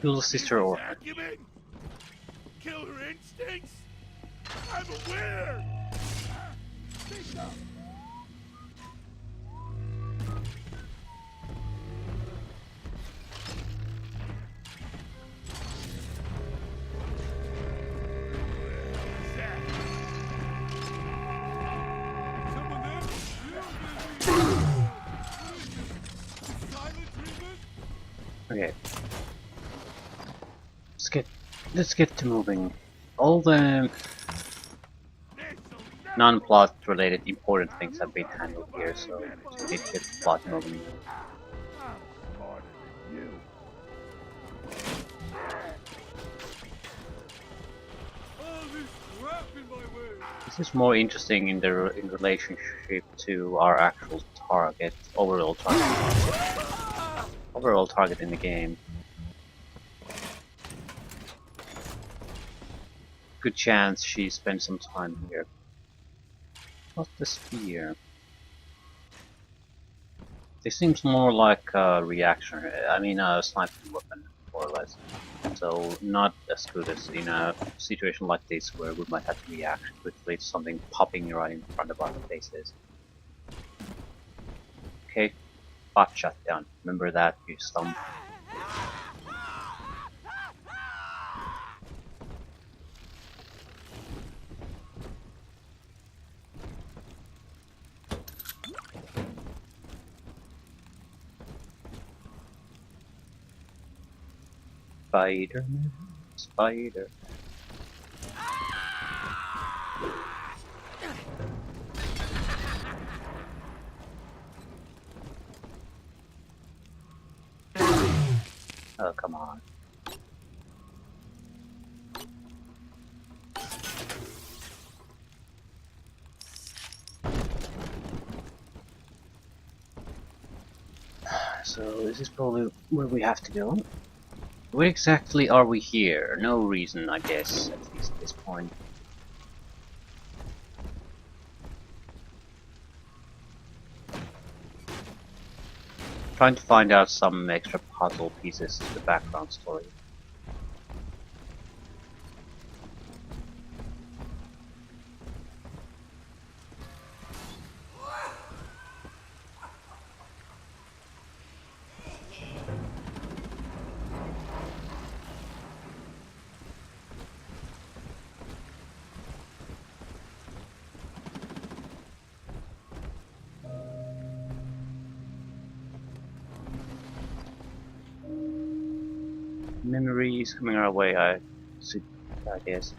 Little sister or Acumen? Killer instincts? I'm aware! Speak up! okay. Let's get to moving. All the non-plot related important things have been handled here, so just need to get the plot moving. I'm smarter than you. This is more interesting in in relationship to our actual target, overall target in the game. Good chance she spent some time here. What's the spear? This seems more like a reaction. I mean, a sniping weapon, more or less. So not as good as in a situation like this where we might have to react quickly to something popping right in front of our faces. Okay, bot shutdown. Remember that, you stump. Spider-Man, Spider. Oh, come on. So this is probably where we have to go. Where exactly are we here? No reason, I guess, at least at this point. Trying to find out some extra puzzle pieces to the background story. Memories coming our way, I guess.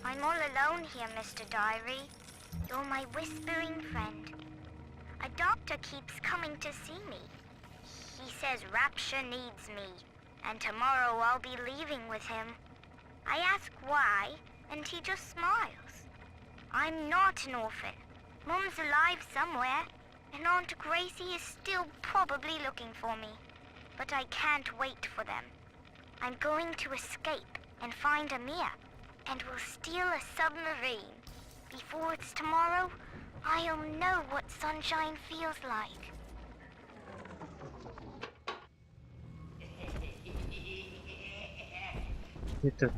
I'm all alone here, Mr. Diary. You're my whispering friend. A doctor keeps coming to see me. He says Rapture needs me, and tomorrow I'll be leaving with him. I ask why, and he just smiles. I'm not an orphan. Mum's alive somewhere, and Aunt Gracie is still probably looking for me. But I can't wait for them. I'm going to escape and find Amir, and we'll steal a submarine. Before it's tomorrow, I'll know what sunshine feels like. Hit the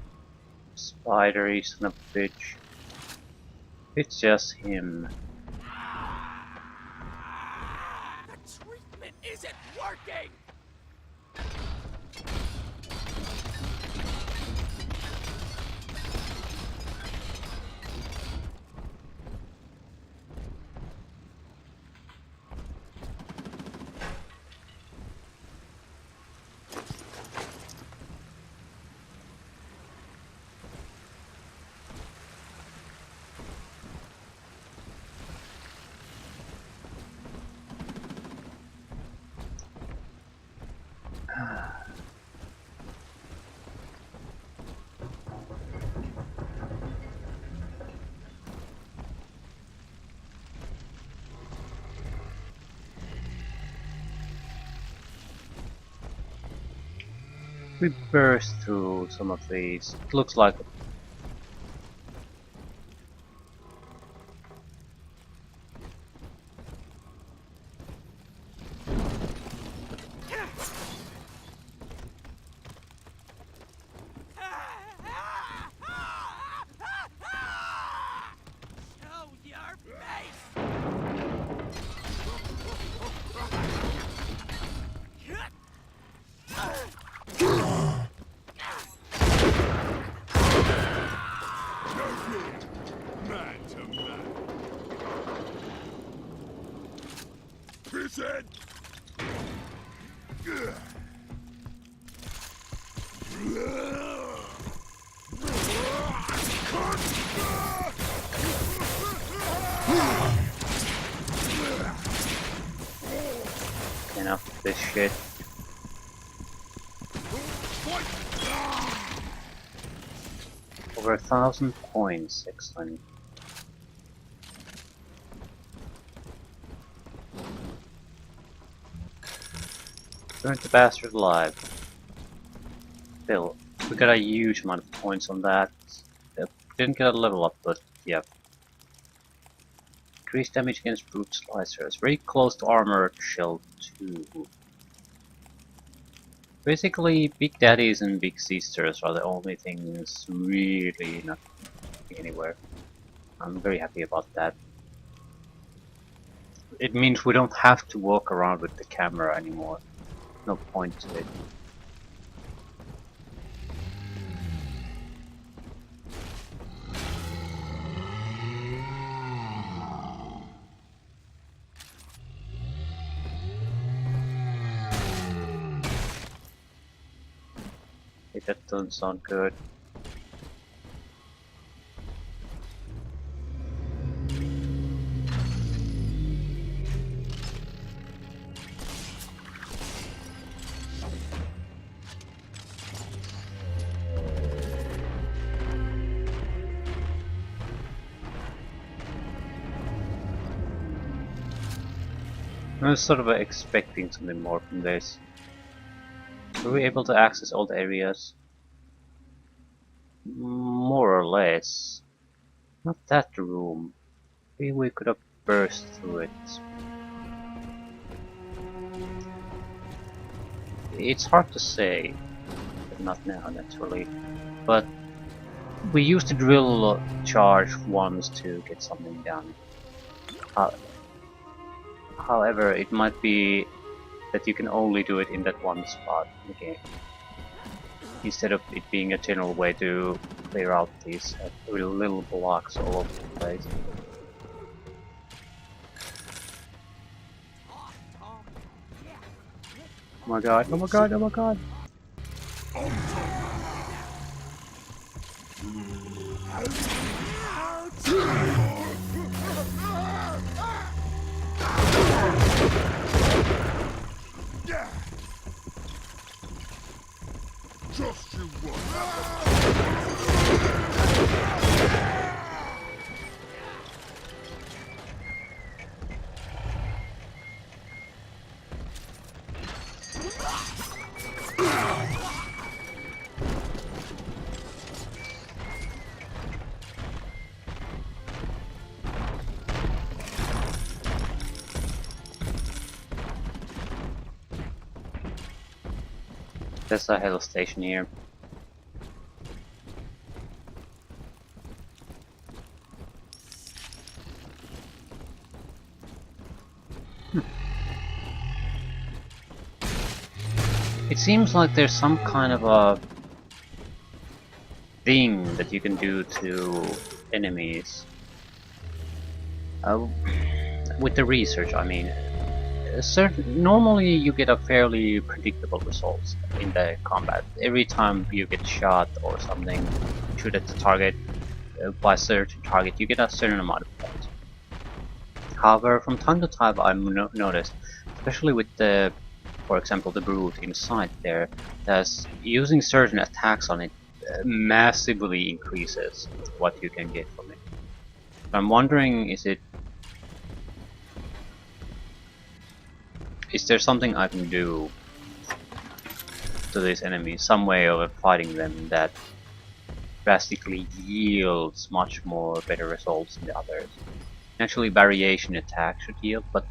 spider, son of a bitch. It's just him. The treatment isn't working! We burst through some of these. It looks like Show your face! Man to man. This it! enough of this shit. Over 1,000 points, excellent. Burnt the bastard alive. Still, we got a huge amount of points on that. Didn't get a level up, but yeah. Increased damage against brute slicers. Very close to armored shell 2. Basically, big daddies and big sisters are the only things really not going anywhere. I'm very happy about that. It means we don't have to walk around with the camera anymore. No point to it. That doesn't sound good. I was sort of expecting something more from this. Were we able to access all the areas? More or less. Not that room. Maybe we could have burst through it. It's hard to say. But not now, naturally. But we used the drill charge once to get something done. However, it might be that you can only do it in that one spot in the game, instead of it being a general way to clear out these little blocks all over the place. Oh my god, oh my god, oh my god! Just you one. There's a hell station here. It seems like there's some kind of a thing that you can do to enemies. With the research, I mean. Normally you get a fairly predictable results in the combat. Every time you get shot or something, shoot at the target by a certain target, you get a certain amount of points. However, from time to time I've noticed, especially with the, for example, the brute inside there, that using certain attacks on it massively increases what you can get from it. I'm wondering, is there something I can do to these enemies, some way of fighting them that drastically yields much more better results than the others. Actually, variation attack should yield, but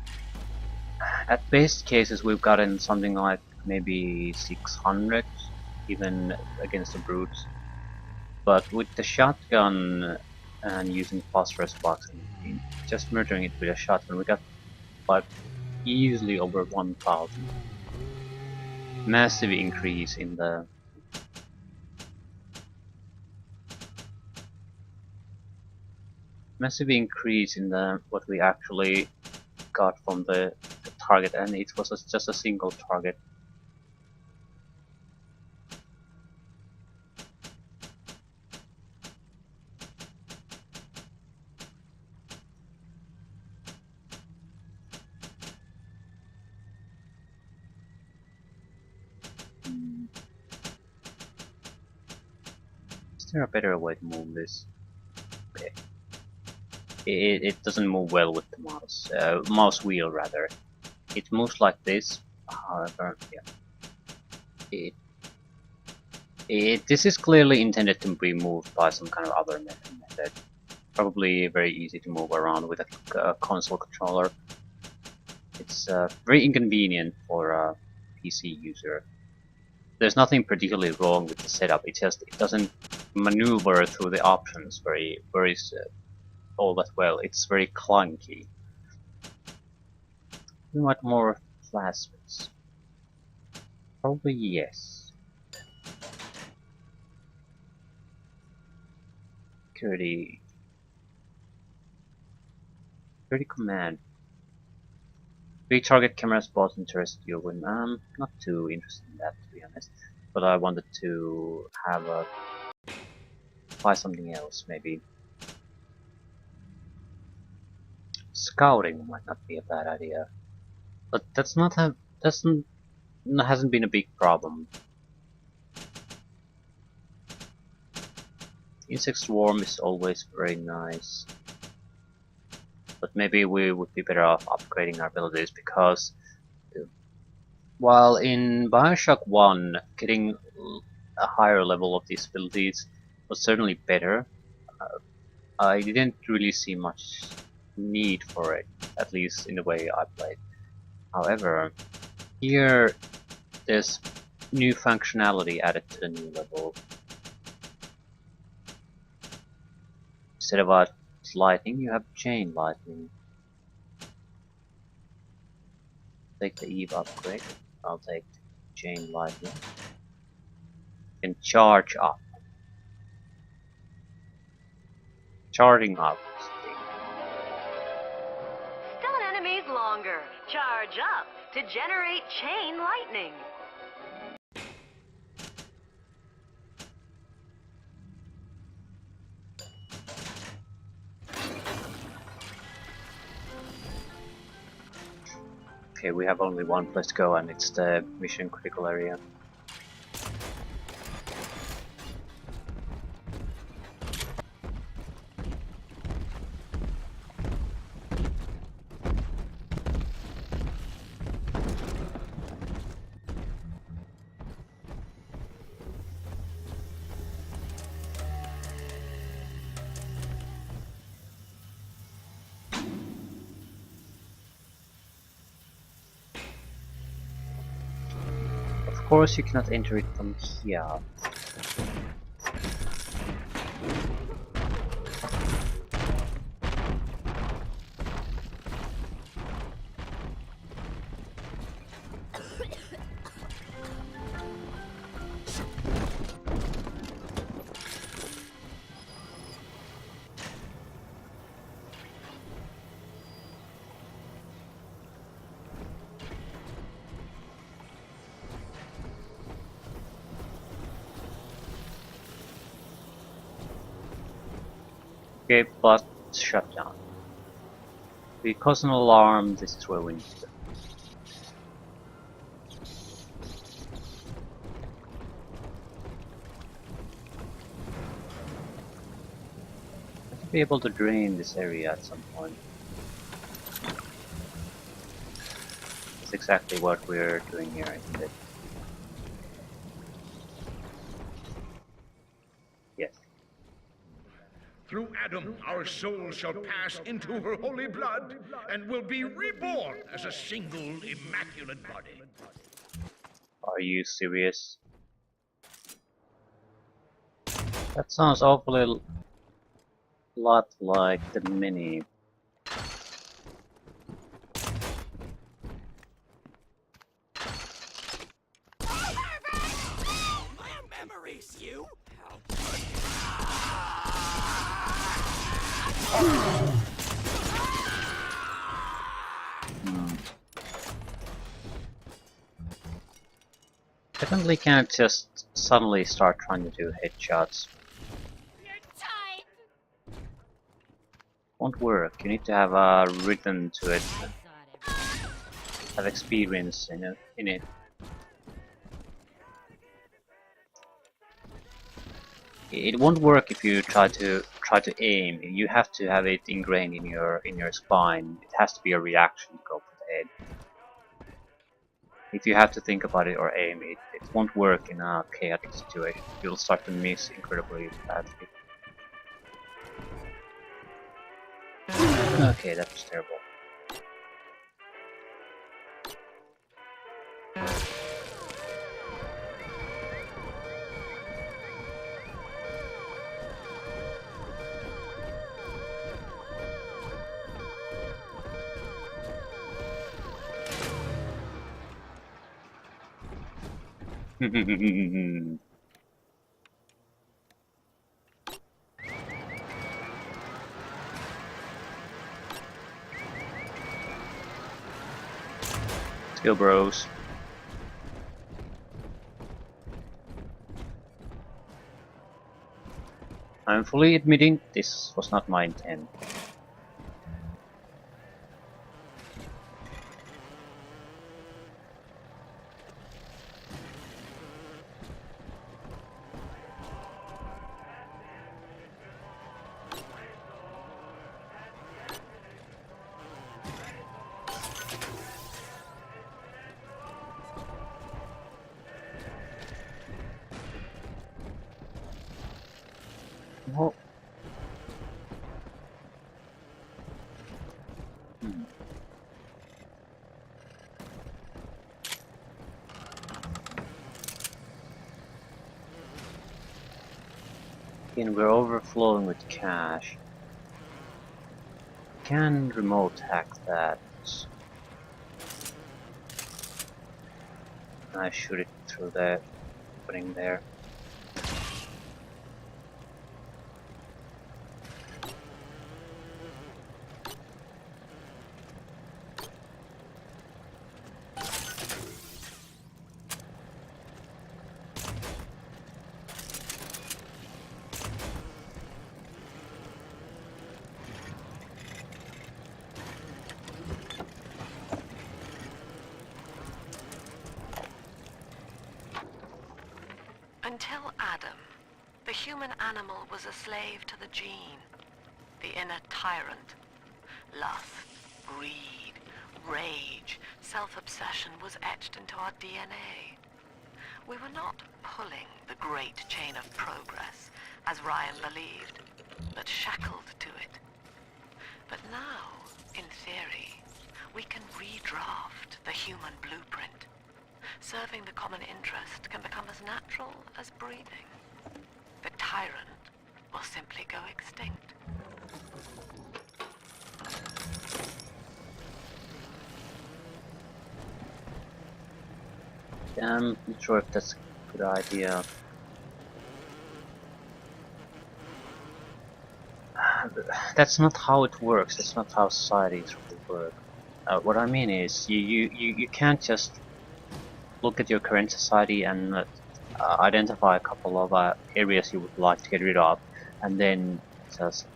at best cases we've gotten something like maybe 600, even against the brutes. But with the shotgun and using phosphorus box and just murdering it with a shotgun, we got like easily over 1000. Massive increase in the what we actually got from the target, and it was just a single target. Is there a better way to move this? Okay. It doesn't move well with the mouse wheel rather. It moves like this, however, yeah. This is clearly intended to be moved by some kind of other method. Probably very easy to move around with a console controller. It's very inconvenient for a PC user. There's nothing particularly wrong with the setup, it doesn't maneuver through the options very all that well. It's very clunky. We want more plasmids. Probably yes. Security command. Target camera spots interest you when not too interested in that, to be honest. But I wanted to have a try something else maybe. Scouting might not be a bad idea. But hasn't been a big problem. Insect swarm is always very nice. But maybe we would be better off upgrading our abilities, because while in Bioshock 1 getting a higher level of these abilities was certainly better, I didn't really see much need for it, at least in the way I played. However, here there's new functionality added to the new level. Instead of lightning, you have chain lightning. Take the Eve upgrade. I'll take chain lightning. And charge up. Charging up. Stun enemies longer. Charge up to generate chain lightning. Okay, we have only one place to go, and it's the mission critical area. Of course you cannot enter it from here. Okay, but shut down. We cause an alarm, this is where we need to go. I should be able to drain this area at some point. That's exactly what we're doing here instead. Through Adam, our souls shall pass into her holy blood and will be reborn as a single immaculate body. Are you serious? That sounds awfully lot like the Mini. My memories, you. Definitely can't just suddenly start trying to do headshots. You're tight. Won't work. You need to have a rhythm to it, have experience in it. It won't work if you try to aim. You have to have it ingrained in your spine. It has to be a reaction to go for the head. If you have to think about it or aim, it won't work in a chaotic situation. You'll start to miss incredibly badly. Okay, that was terrible. Let's go, bros. I'm fully admitting this was not my intent. Oh. Again, we're overflowing with cash. Can remote hack that? I shoot it through the opening there. Until Adam, the human animal was a slave to the gene, the inner tyrant. Lust, greed, rage, self-obsession was etched into our DNA. We were not pulling the great chain of progress, as Ryan believed, but shackled to it. But now, in theory, we can redraft the human blueprint. Serving the common interest can become as natural as breathing. The tyrant will simply go extinct. I'm not sure if that's a good idea. That's not how it works. That's not how societies really work. What I mean is, you can't just look at your current society and identify a couple of areas you would like to get rid of, and then just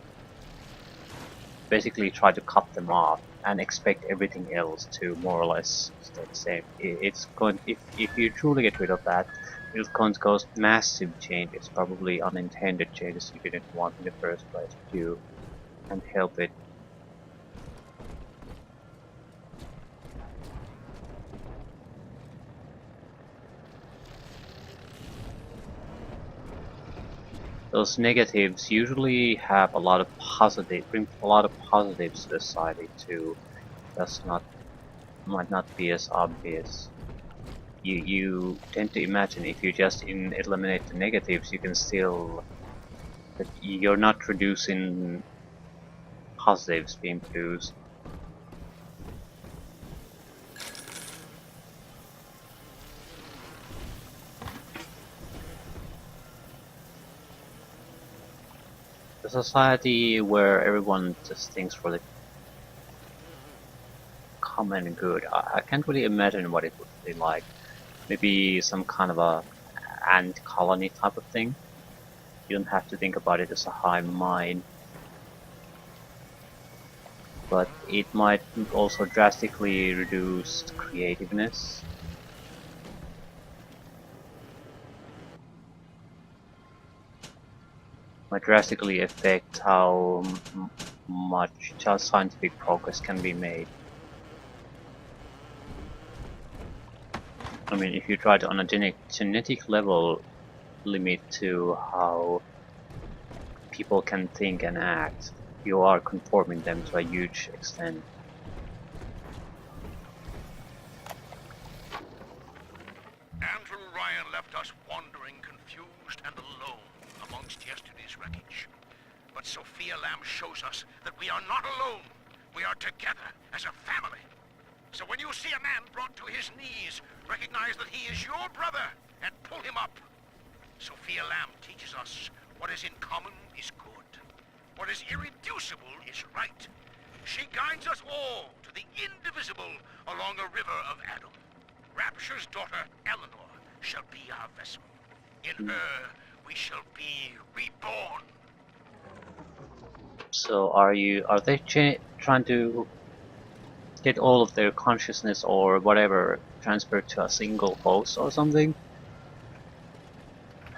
basically try to cut them off and expect everything else to more or less stay the same. It's going if you truly get rid of that, it's going to cause massive changes, probably unintended changes you didn't want in the first place, but you can't help it. those negatives usually have a lot of bring a lot of positives to the society too. That's not might not be as obvious. You tend to imagine if you just eliminate the negatives, you can still that you're not reducing positives being produced. A society where everyone just thinks for the common good. I can't really imagine what it would be like. Maybe some kind of a ant colony type of thing. You don't have to think about it as a hive mind. But it might also drastically reduce creativeness. Might drastically affect how much scientific progress can be made. I mean, if you try to on a genetic level limit to how people can think and act, you are conforming them to a huge extent. Andrew Ryan left us wandering, confused, and alone amongst yesterday's wreckage. But Sophia Lamb shows us that we are not alone. We are together as a family. So when you see a man brought to his knees, recognize that he is your brother and pull him up. Sophia Lamb teaches us what is in common is good. What is irreducible is right. She guides us all to the indivisible along a river of Adam. Rapture's daughter, Eleanor, shall be our vessel. In her, we shall be reborn. So are they trying to get all of their consciousness or whatever transferred to a single host or something?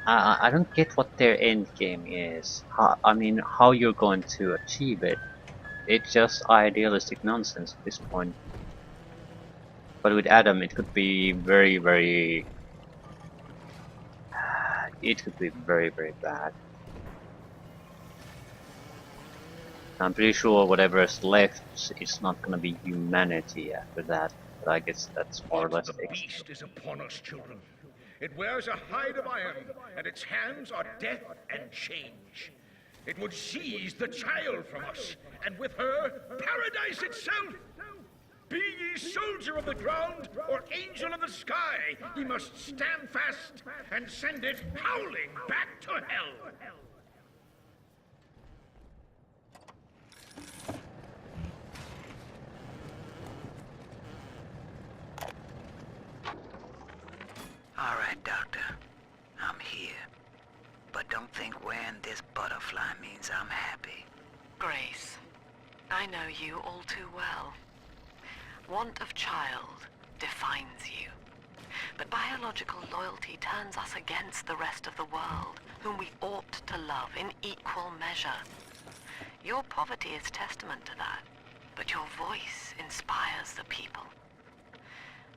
I don't get what their end game is. I mean, how you're going to achieve it. It's just idealistic nonsense at this point. But with Adam, it could be very, very... It could be very, very bad. I'm pretty sure whatever is left is not gonna be humanity after that. But I guess that's more or less The beast is upon us, children. It wears a hide of iron, and its hands are death and change. It would seize the child from us, and with her, paradise itself. Be ye soldier of the ground, or angel of the sky, ye must stand fast and send it howling back to hell. All right, Doctor. I'm here. But don't think wearing this butterfly means I'm happy. Grace, I know you all too well. Want of child defines you. But biological loyalty turns us against the rest of the world, whom we ought to love in equal measure. Your poverty is testament to that, but your voice inspires the people.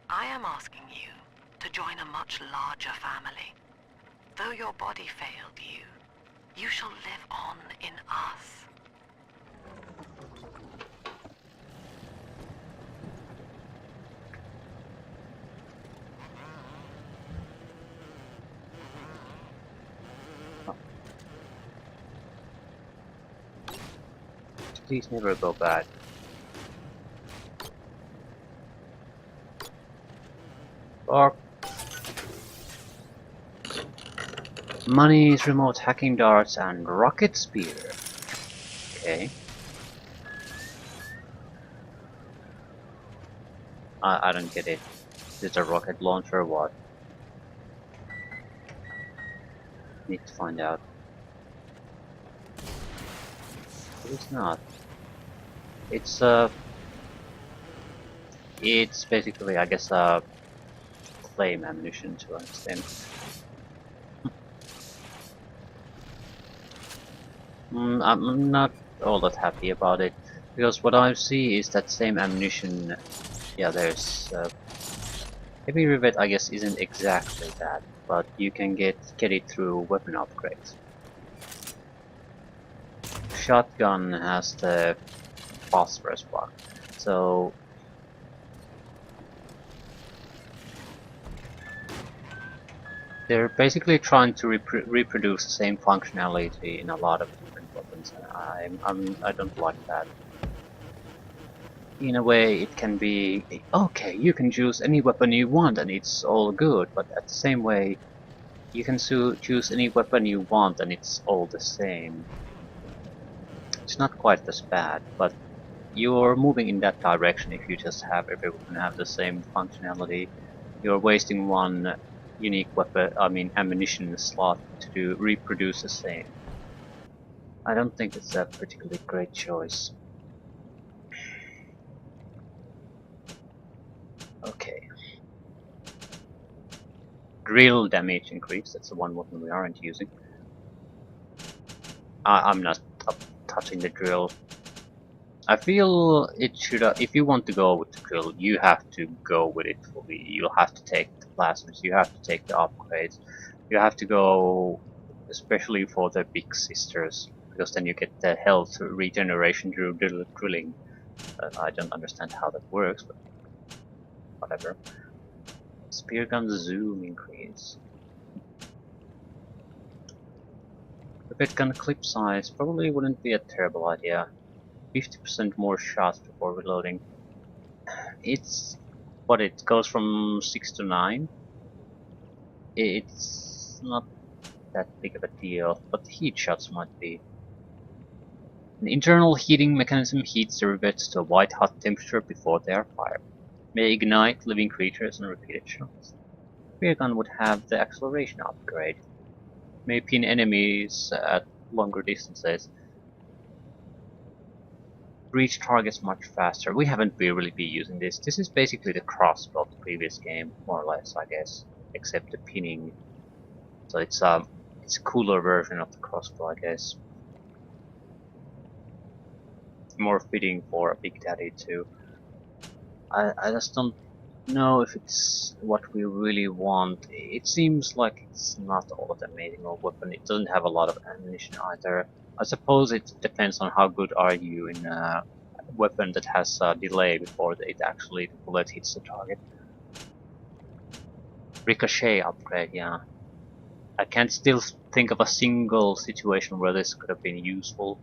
I am asking you to join a much larger family. Though your body failed you, you shall live on in us. Please never go bad. Or money's remote hacking darts and rocket spear. Okay. I don't get it. Is it a rocket launcher or what? Need to find out. It's not. It's basically, I guess, flame ammunition to an extent. I'm not all that happy about it, because what I see is that same ammunition. Yeah, there's heavy rivet. I guess isn't exactly that, but you can get it through weapon upgrades. shotgun has the phosphorus block, so they're basically trying to reproduce the same functionality in a lot of different weapons, and I don't like that. In a way, it can be, okay, you can choose any weapon you want and it's all good, but at the same way, you can choose any weapon you want and it's all the same. It's not quite as bad, but you're moving in that direction if you just have every weapon have the same functionality. You're wasting one unique weapon, ammunition slot to reproduce the same. I don't think it's a particularly great choice. Okay. Drill damage increase, that's the one weapon we aren't using. I'm not touching the drill. I feel it should, if you want to go with the drill, you have to go with it fully. You'll have to take the plasmas, you have to take the upgrades, you have to go, especially for the big sisters, because then you get the health regeneration through drilling. I don't understand how that works, but whatever. Spear gun zoom increase. Repeat gun clip size probably wouldn't be a terrible idea. 50% more shots before reloading. It's what, it goes from 6 to 9. It's not that big of a deal, but heat shots might be. An internal heating mechanism heats the rivets to a white hot temperature before they are fired. May ignite living creatures on repeated shots. Spear gun would have the acceleration upgrade. May pin enemies at longer distances. Reach targets much faster. We haven't really been using this. This is basically the crossbow of the previous game, more or less, I guess, except the pinning. So it's a cooler version of the crossbow, I guess. More fitting for a Big Daddy too. I just don't know if it's what we really want. It seems like it's not all that amazing of a weapon. It doesn't have a lot of ammunition either. I suppose it depends on how good are you in a weapon that has a delay before it actually the bullet hits the target. Ricochet upgrade, yeah. I can't still think of a single situation where this could have been useful.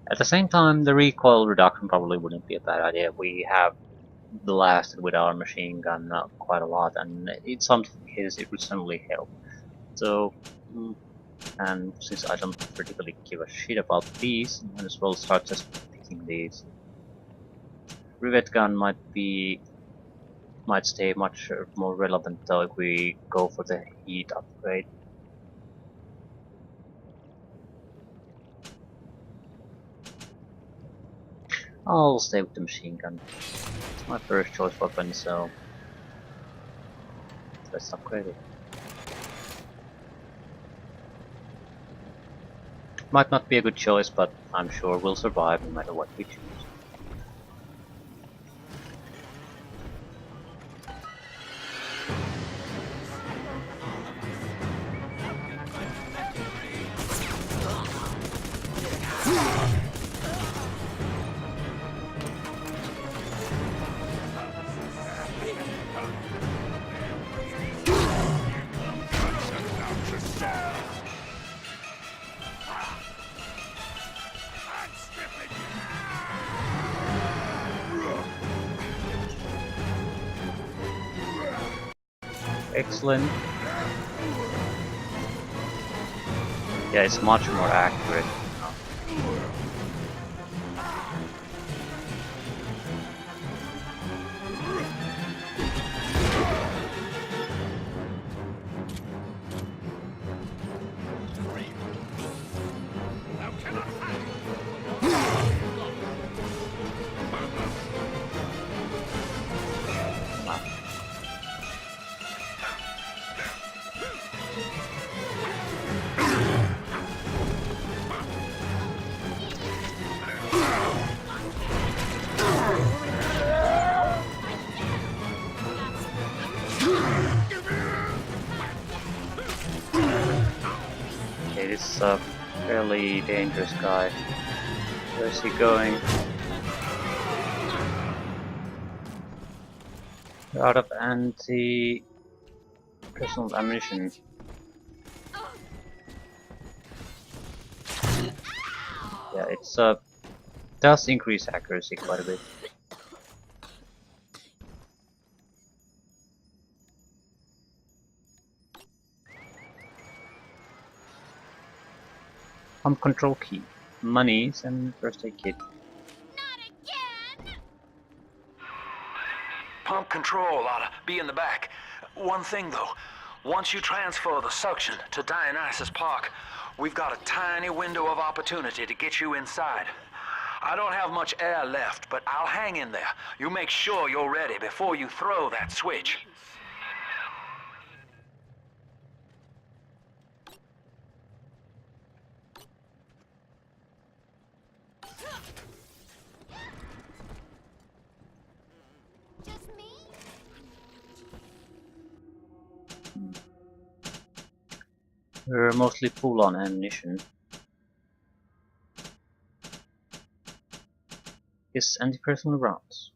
At the same time, the recoil reduction probably wouldn't be a bad idea. We have blasted with our machine gun quite a lot, and in some cases it would certainly help. So, and since I don't particularly give a shit about these, I might as well start just picking these. Rivet gun might stay much more relevant though if we go for the heat upgrade. I'll stay with the machine gun. It's my first choice weapon, so let's upgrade it. Might not be a good choice, but I'm sure we'll survive no matter what we choose. Excellent. Yeah, it's much more accurate. Okay, this is a fairly dangerous guy. Where's he going? We're out of anti-personal ammunition. Yeah, it's does increase accuracy quite a bit. Pump control key, monies, and first aid kit. Not again! Pump control ought to be in the back. One thing though, once you transfer the suction to Dionysus Park, we've got a tiny window of opportunity to get you inside. I don't have much air left, but I'll hang in there. You make sure you're ready before you throw that switch. Just me? We're mostly full on ammunition. Yes, anti-personal rounds.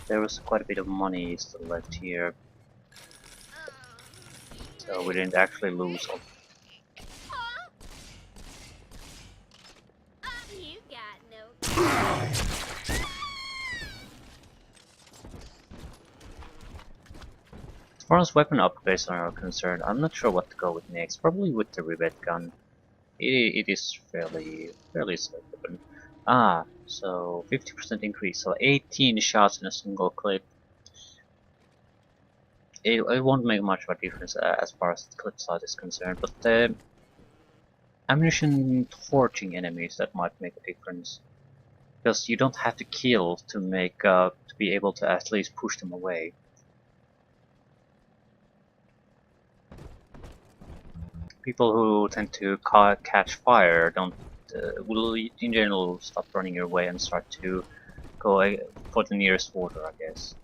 There was quite a bit of money still left here, so we didn't actually lose all. Huh? You got no. As far as weapon upgrades are concerned, I'm not sure what to go with next. Probably with the rivet gun. It is fairly safe weapon. Ah, so 50% increase, so 18 shots in a single clip. It won't make much of a difference as far as the clip size is concerned, but the ammunition torching enemies, that might make a difference. Because you don't have to kill to be able to at least push them away. People who tend to catch fire don't will in general stop running your way and start to go for the nearest water, I guess.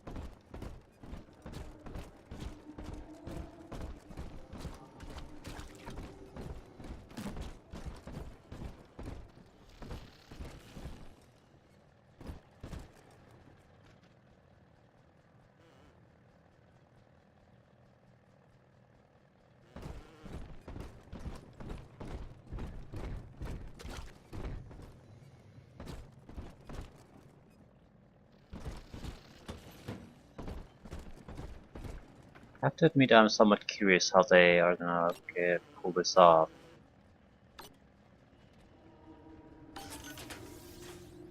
I have to admit, I'm somewhat curious how they are gonna pull this off. I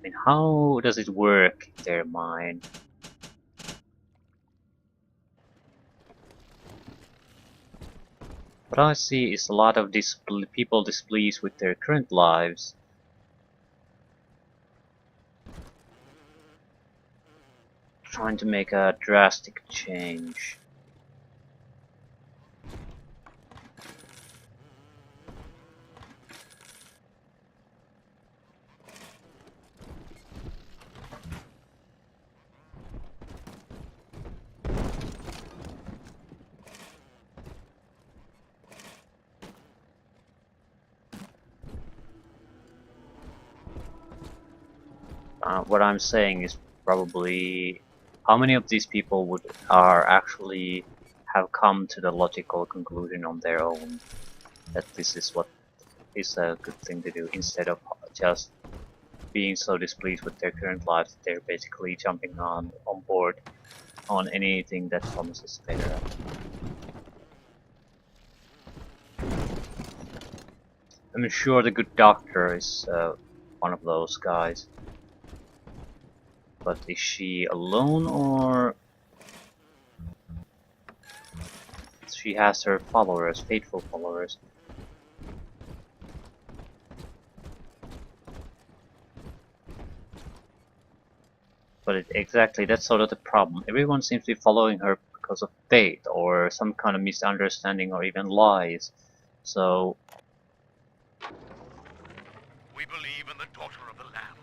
mean, how does it work in their mind? What I see is a lot of people displeased with their current lives. Trying to make a drastic change. What I'm saying is probably how many of these people are actually have come to the logical conclusion on their own that this is what is a good thing to do, instead of just being so displeased with their current lives that they're basically jumping on board on anything that promises better. I'm sure the good doctor is one of those guys. But is she alone, or she has her followers, faithful followers? But exactly, that's sort of the problem. Everyone seems to be following her because of faith, or some kind of misunderstanding, or even lies. So We believe in the Daughter of the Lamb,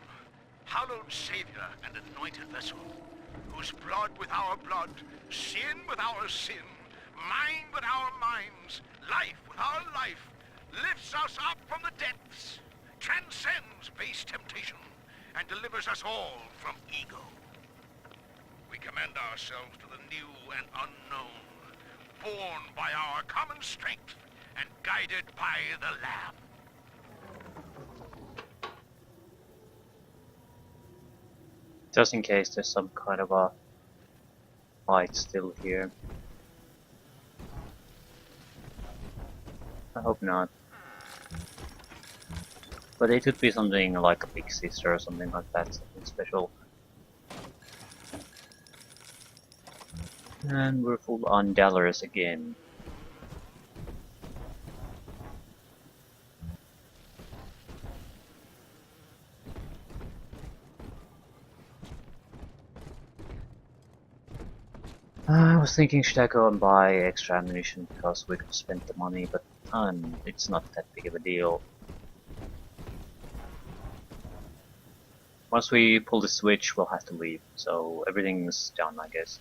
hallowed Savior and anointed vessel, whose blood with our blood, sin with our sin, mind with our minds, life with our life, lifts us up from the depths, transcends base temptation, and delivers us all from ego. We commend ourselves to the new and unknown, born by our common strength and guided by the Lamb. Just in case there's some kind of a fight still here. I hope not. But it could be something like a big sister or something like that, something special. And we're full on dollars again. I was thinking, should I go and buy extra ammunition because we could spend the money, but it's not that big of a deal. Once we pull the switch, we'll have to leave, so everything's done, I guess.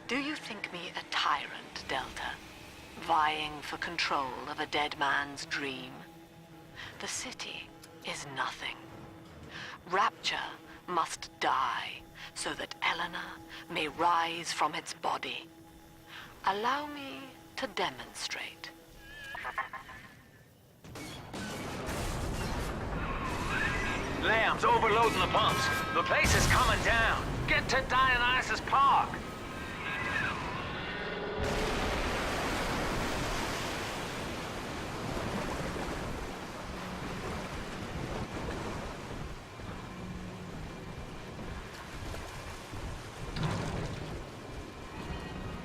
Do you think me a tyrant, Delta? Vying for control of a dead man's dream? The city is nothing. Rapture must die so that Eleanor may rise from its body. Allow me to demonstrate. Lamb's overloading the pumps. The place is coming down. Get to Dionysus Park.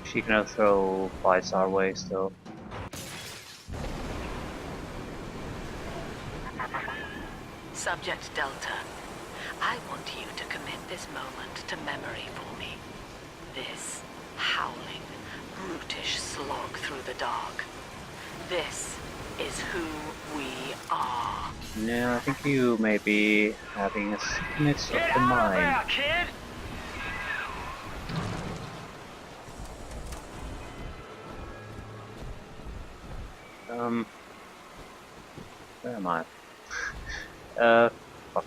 She gonna throw fights our way still. Subject Delta, I want you to commit this moment to memory for me. This howling, brutish slog through the dark. This is who we are. No, I think you may be having a sickness of the mind. Kid! Where am I? Fuck.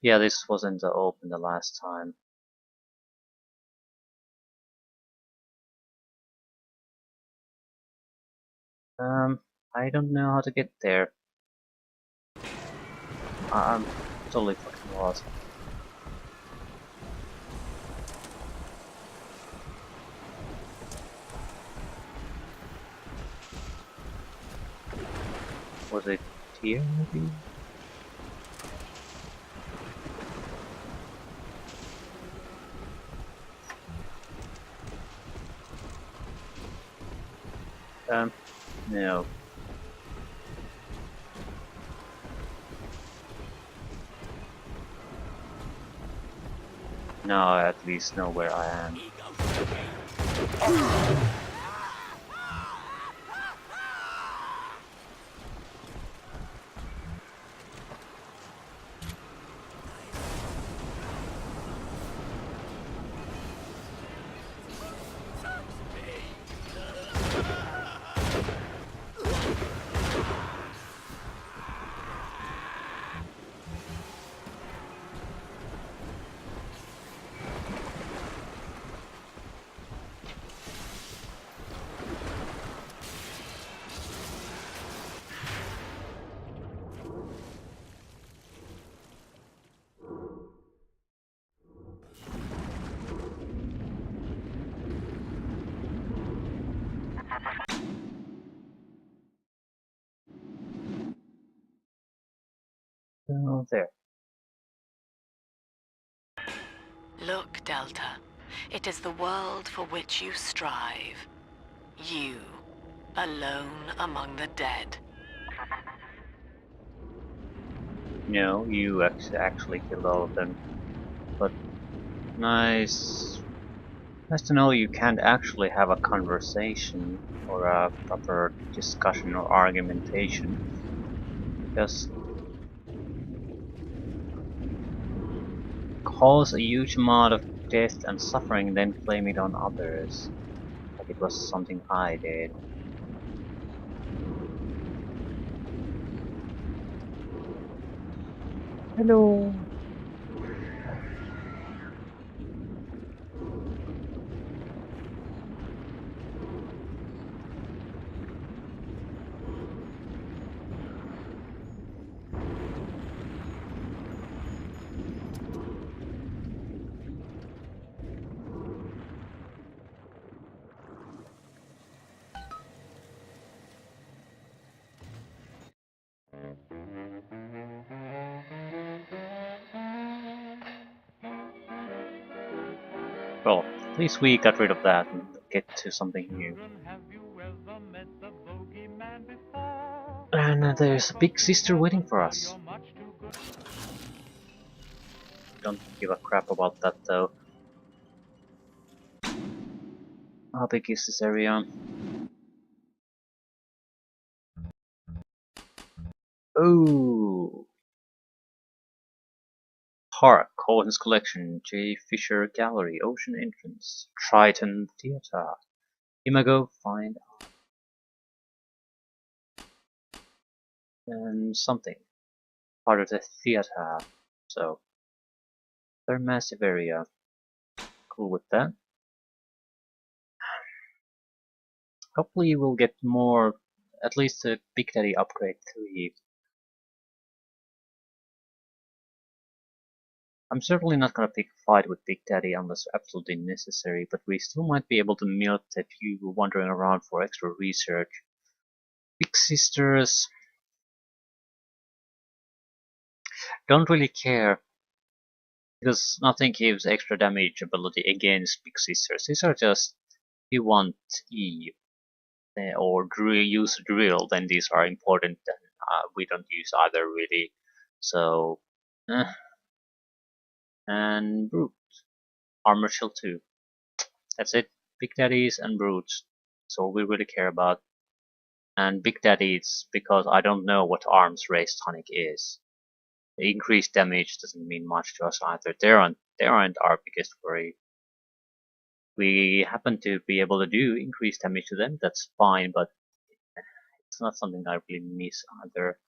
Yeah, this wasn't open the last time. I don't know how to get there. I'm totally fucking lost. Was it here, maybe? No. Now I at least know where I am. Oh, there. Look, Delta. It is the world for which you strive. You, alone among the dead. No, you actually killed all of them. But nice, nice to know you can't actually have a conversation or a proper discussion or argumentation. Just cause a huge amount of death and suffering, then blame it on others, like it was something I did. Hello. Well, at least we got rid of that and get to something new. And there's a big sister waiting for us. Don't give a crap about that though. How big is this area? Oh! Park, Cohen's Collection, J. Fisher Gallery, Ocean Entrance, Triton Theatre. Imago, find and something. Part of the theatre. So, very massive area. Cool with that. Hopefully we'll get more, at least a Big Daddy upgrade 3. I'm certainly not gonna pick a fight with Big Daddy unless absolutely necessary, but we still might be able to milk a few wandering around for extra research. Big Sisters don't really care, because nothing gives extra damage ability against Big Sisters. These are just, if you want E or use Drill, then these are important, and we don't use either really. So, and Brute. Armor Shield 2. That's it. Big Daddies and Brutes. That's all we really care about. And Big Daddies, because I don't know what arms race tonic is. The increased damage doesn't mean much to us either. They aren't our biggest worry. We happen to be able to do increased damage to them, that's fine, but it's not something I really miss either.